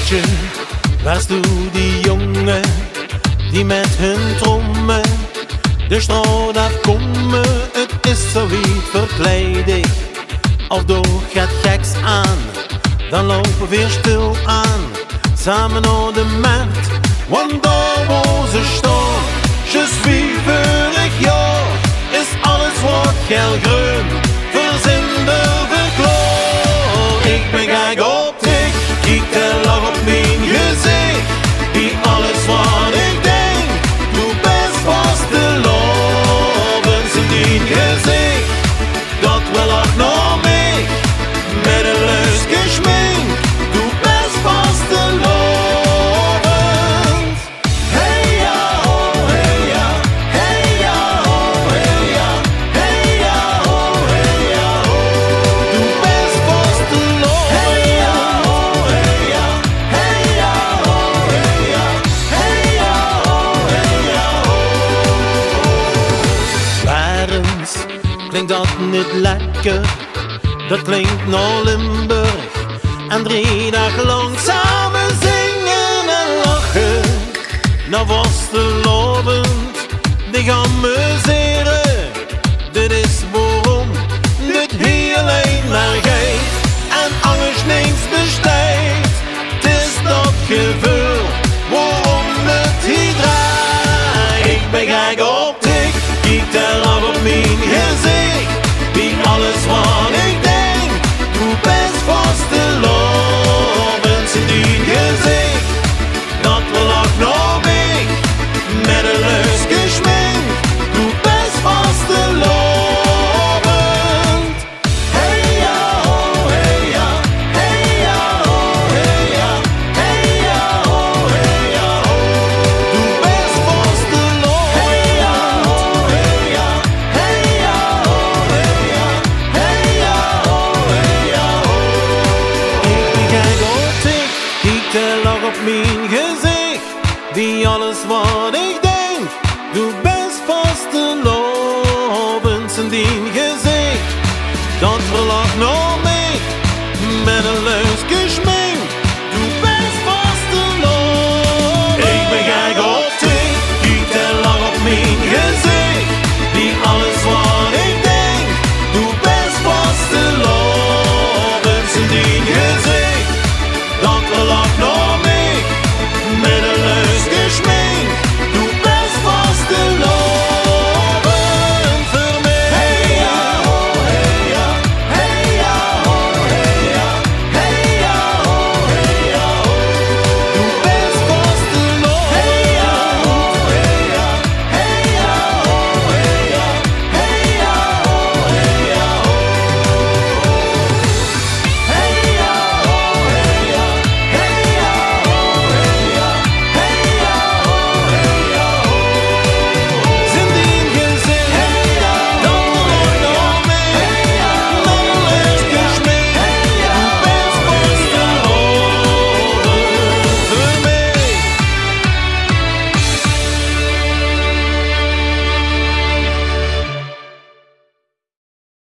Meisje, warst du die jongen die met hun trommen de straat afkomen? Het is zoiets, verkleed ik of doe gaat geks aan, dan lopen we weer stil aan, samen naar de markt, want daar waar ze staan, je suis vurig, ja, is alles wat gelgroen, verzinder, verklaar. Ik ben gek op dik, kijk de lach op mijn gezicht, die alles wat ik denk, doe best vast de loven in die gezicht, dat wil ook nog mee, met een leus geschmink, doe best vast de loven. Hey ja, oh hey ja, hey ja, oh hey ja, hey ja, oh hey ja, oh, doe best vast de loven. Hey ja, oh hey ja, hey ja, oh hey ja, hey ja, oh hey ja, oh. Warens, klinkt dat niet lekker? Dat klinkt naar Limburg. En 3 dagen lang samen zingen en lachen. Nou was te lovend, die gaan amuseren. Dit is waarom dit hier alleen maar geeft en anders niets besteedt. Het is dat gevoel waarom het hier draait. Ik ben gek op dik, kijk de lach op mijn gezicht, wie alles wat ik denk, doe best vast de lovens in die gezicht, dat wil ook nog mee, met een leus geschmink, doe best vast de lovend. Hey ja, oh hey ja, hey ja, oh hey ja, hey ja, oh hey ja, oh, doe best vast de lovend. Hey ja, oh hey ja, hey ja, oh hey ja, hey ja, oh hey ja, oh. Ik ben gek op dik, kijk de lach op mijn gezicht, die alles wat ik denk, doe best vast de lovens in die gezicht, dat verlacht nog mee, met een leus geschmink.